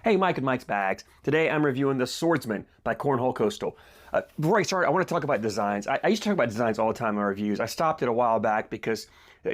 Hey, Mike and Mike's Bags. Today I'm reviewing the Swordsman by Cornhole Coastal. Before I start, I want to talk about designs. I used to talk about designs all the time in my reviews. I stopped it a while back because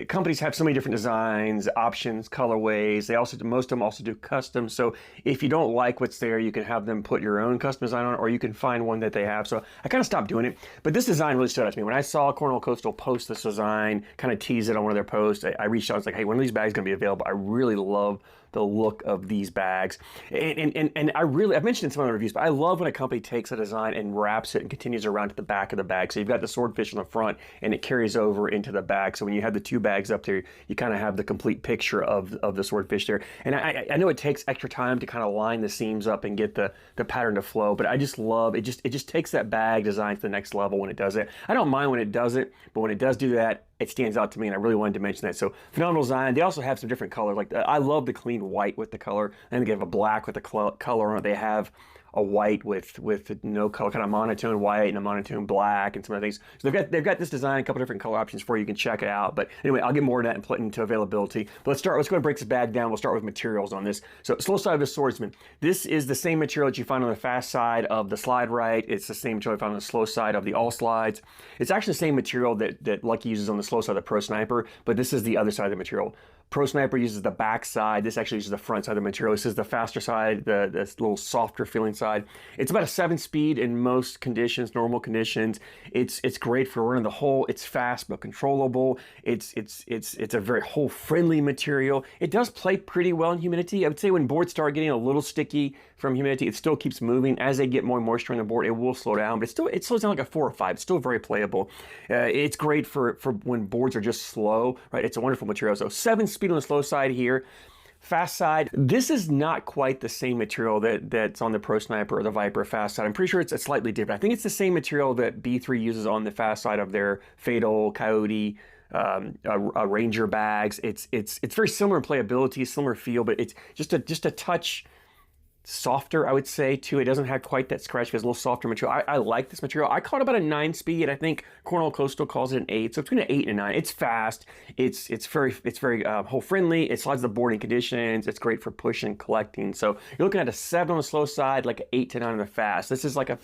companies have so many different designs, options, colorways. Most of them also do custom. So if you don't like what's there, you can have them put your own custom design on it, or you can find one that they have. So I kind of stopped doing it. But this design really stood out to me. When I saw Cornhole Coastal post this design, kind of tease it on one of their posts, I reached out. I was like, hey, when are these bags going to be available? I really love the look of these bags. And I've mentioned in some other reviews, but I love when a company takes a design and wraps it and continues around to the back of the bag. So you've got the swordfish on the front and it carries over into the back. So when you have the two bags up there, you kind of have the complete picture of the swordfish there. And I know it takes extra time to kind of line the seams up and get the pattern to flow, but I just love it. It just takes that bag design to the next level when it does it. I don't mind when it does it, but when it does do that, it stands out to me, and I really wanted to mention that. So phenomenal design. They also have some different colors. Like I love the clean white with the color, and they have a black with the color on it. They have a white with no color, kind of monotone white and a monotone black and some other things. So they've got this design, a couple different color options for you. You can check it out. But anyway, I'll get more into that and put into availability. But let's go ahead and break this bag down. We'll start with materials on this. So slow side of the Swordsman. This is the same material that you find on the fast side of the Slide Right. It's the same material you find on the slow side of the All Slides. It's actually the same material that Lucky uses on the slow side of the Pro Sniper, but this is the other side of the material. Pro Sniper uses the back side. This actually uses the front side of the material. This is the faster side, the little softer feeling side. It's about a 7-speed in most conditions, normal conditions. It's great for running the hole. It's fast but controllable. It's a very hole friendly material. It does play pretty well in humidity. I would say when boards start getting a little sticky from humidity, it still keeps moving. As they get more moisture on the board, it will slow down, but it slows down like a 4 or 5. It's still very playable. It's great for when boards are just slow, right? It's a wonderful material. So 7-speed on the slow side here. Fast side, this is not quite the same material that's on the Pro Sniper or the Viper fast side. I'm pretty sure it's slightly different. I think it's the same material that B3 uses on the fast side of their Fatal, Coyote, Ranger bags. It's very similar in playability, similar feel, but it's just a touch softer, I would say, too. It doesn't have quite that scratch. It's a little softer material. I like this material. I call it about a 9-speed. I think Cornhole Coastal calls it an 8. So between an 8 and a 9. It's fast. It's very hole friendly. It slides the board in conditions. It's great for pushing, collecting. So you're looking at a 7 on the slow side, like an 8 to 9 on the fast. This is like a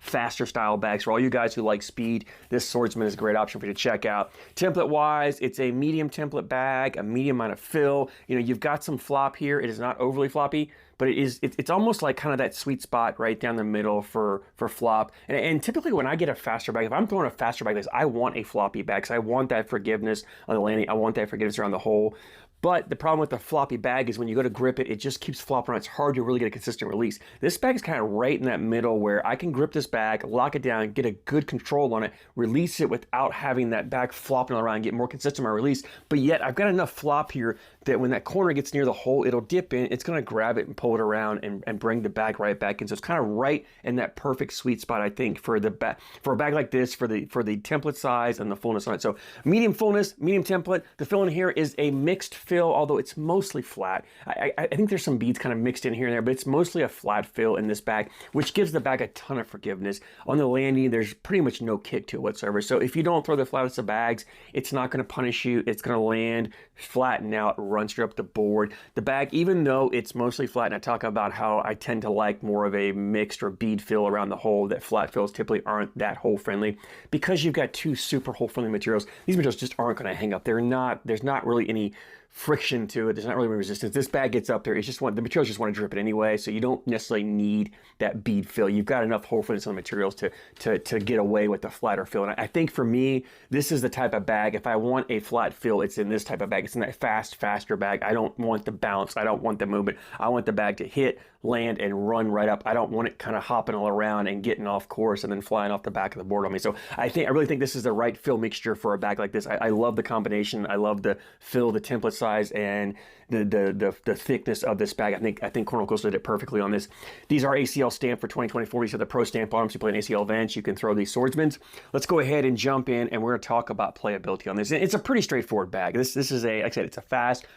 faster style bag. So for all you guys who like speed, this Swordsman is a great option for you to check out. Template wise, it's a medium template bag, a medium amount of fill. You know, you've got some flop here. It is not overly floppy, but it's almost like kind of that sweet spot right down the middle for flop. And typically when I get a faster bag, if I'm throwing a faster bag like this, I want a floppy bag because I want that forgiveness on the landing. I want that forgiveness around the hole. But the problem with the floppy bag is when you go to grip it, it just keeps flopping around. It's hard to really get a consistent release. This bag is kind of right in that middle where I can grip this bag, lock it down, get a good control on it, release it without having that bag flopping around, get more consistent on my release. But yet I've got enough flop here that when that corner gets near the hole, it'll dip in, it's gonna grab it and pull it around and bring the bag right back in. So it's kind of right in that perfect sweet spot, I think, for a bag like this, for the template size and the fullness on it. So medium fullness, medium template. The fill in here is a mixed fill, although it's mostly flat. I think there's some beads kind of mixed in here and there, but it's mostly a flat fill in this bag, which gives the bag a ton of forgiveness. On the landing, there's pretty much no kick to it whatsoever. So if you don't throw the flattest of bags, it's not going to punish you. It's going to land, flatten out, run straight up the board. The bag, even though it's mostly flat, and I talk about how I tend to like more of a mixed or bead fill around the hole, that flat fills typically aren't that hole friendly. Because you've got two super hole friendly materials, these materials just aren't going to hang up. There's not really any friction to it. There's not really any resistance. This bag gets up there. The materials just want to drip it anyway, so you don't necessarily need that bead fill. You've got enough hole friendness on the materials to get away with the flatter fill. And I think for me, this is the type of bag, if I want a flat fill, it's in this type of bag. It's in that faster bag. I don't want the bounce. I don't want the movement. I want the bag to hit, land, and run right up. I don't want it kind of hopping all around and getting off course and then flying off the back of the board on me. So I really think this is the right fill mixture for a bag like this. I love the combination. I love the fill, the template size, and the thickness of this bag. I think Cornhole Coastal did it perfectly on this. These are ACL stamped for 2024. These have the Pro stamp on them, so you play an ACL event, you can throw these Swordsmans. Let's go ahead and jump in, and we're going to talk about playability on this. It's a pretty straightforward bag. This is like I said, it's a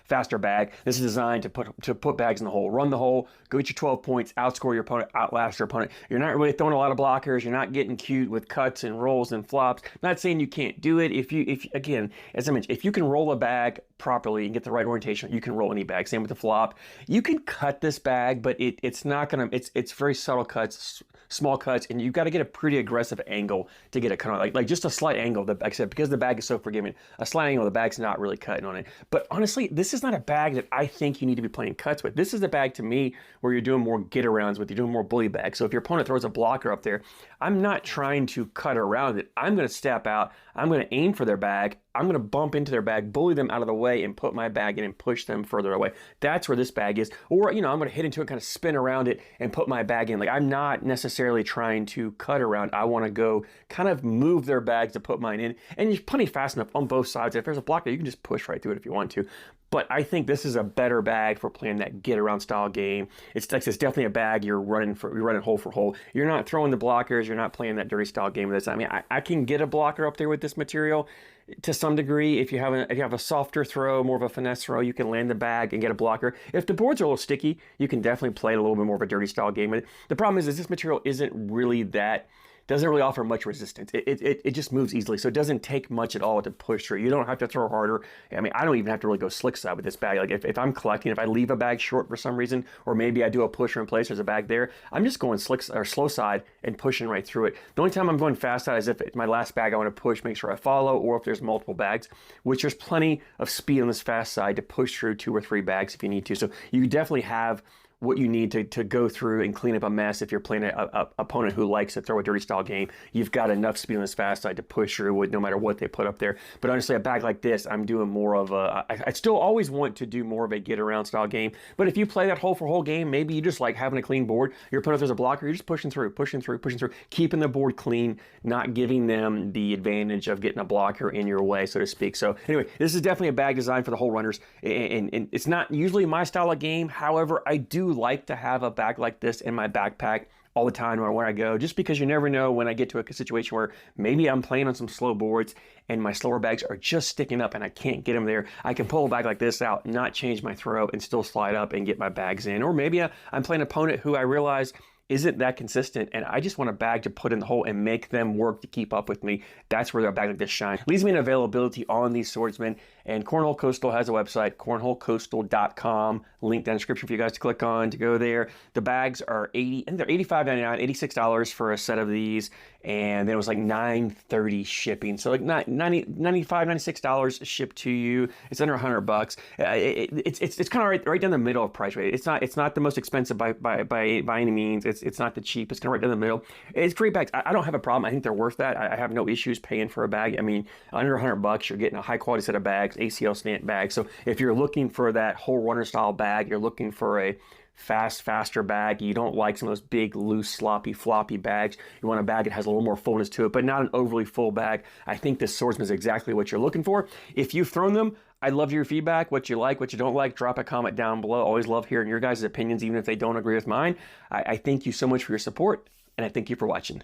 faster bag. This is designed to put bags in the hole, run the hole, go get your 12 points, outscore your opponent, outlast your opponent. You're not really throwing a lot of blockers. You're not getting cute with cuts and rolls and flops. I'm not saying you can't do it. If again, as I mentioned, if you can roll a bag properly and get the right orientation, you can roll any bag. Same with the flop. You can cut this bag, but it's not gonna, it's very subtle cuts, small cuts, and you've got to get a pretty aggressive angle to get it cut on. Like just a slight angle, like I said, because the bag is so forgiving, a slight angle, the bag's not really cutting on it. But honestly, this is not a bag that I think you need to be playing cuts with. This is a bag to me where you're doing more get-arounds with, you're doing more bully bags. So if your opponent throws a blocker up there, I'm not trying to cut around it. I'm gonna step out, I'm gonna aim for their bag, I'm gonna bump into their bag, bully them out of the way, and put my bag in and push them further away. That's where this bag is. Or, you know, I'm gonna hit into it, kind of spin around it, and put my bag in. Like, I'm not necessarily trying to cut around. I wanna go kind of move their bags to put mine in. And you're plenty fast enough on both sides. If there's a blocker, you can just push right through it if you want to. But I think this is a better bag for playing that get-around style game. It's definitely a bag you're running hole for hole. You're not throwing the blockers. You're not playing that dirty style game with this. I mean, I can get a blocker up there with this material to some degree. If you have a softer throw, more of a finesse throw, you can land the bag and get a blocker. If the boards are a little sticky, you can definitely play a little bit more of a dirty style game with it. The problem is this material isn't really doesn't really offer much resistance. It just moves easily, so it doesn't take much at all to push through. You don't have to throw harder. I mean, I don't even have to really go slick side with this bag. Like if I'm collecting, if I leave a bag short for some reason, or maybe I do a pusher in place, there's a bag there, I'm just going slick or slow side and pushing right through it. The only time I'm going fast side is if it's my last bag I want to push, make sure I follow, or if there's multiple bags, which there's plenty of speed on this fast side to push through 2 or 3 bags if you need to. So you definitely have what you need to go through and clean up a mess. If you're playing a opponent who likes to throw a dirty style game, you've got enough speed on this fast side to push through with no matter what they put up there. But honestly, a bag like this, I'm doing more of I still always want to do more of a get around style game. But if you play that hole for hole game, maybe you just like having a clean board. Your opponent, if there's a blocker, you're just pushing through, keeping the board clean, not giving them the advantage of getting a blocker in your way, so to speak. So anyway, this is definitely a bag designed for the hole runners, and it's not usually my style of game. However, I do like to have a bag like this in my backpack all the time or where I go, just because you never know when I get to a situation where maybe I'm playing on some slow boards and my slower bags are just sticking up and I can't get them there. I can pull a bag like this out, not change my throw, and still slide up and get my bags in. Or maybe I'm playing an opponent who I realize isn't that consistent, and I just want a bag to put in the hole and make them work to keep up with me. That's where a bag like this shines. Leaves me an availability on these Swordsmen, and Cornhole Coastal has a website, cornholecoastal.com. Link down in the description for you guys to click on to go there. The bags are they're $85.99, $86 for a set of these, and then it was like $9.30 shipping. So like $95, $96 shipped to you. It's under $100. It's kind of right down the middle of price rate. It's not the most expensive by any means. It's not the cheapest. It's kind of right down the middle. It's great bags. I don't have a problem. I think they're worth that. I have no issues paying for a bag. I mean, under $100, you're getting a high quality set of bags, ACL stamp bags. So if you're looking for that hole runner style bag, you're looking for a faster bag, you don't like some of those big, loose, sloppy, floppy bags, you want a bag that has a little more fullness to it, but not an overly full bag, I think this Swordsman is exactly what you're looking for. If you've thrown them, I'd love your feedback, what you like, what you don't like. Drop a comment down below. Always love hearing your guys' opinions, even if they don't agree with mine. I thank you so much for your support, and I thank you for watching.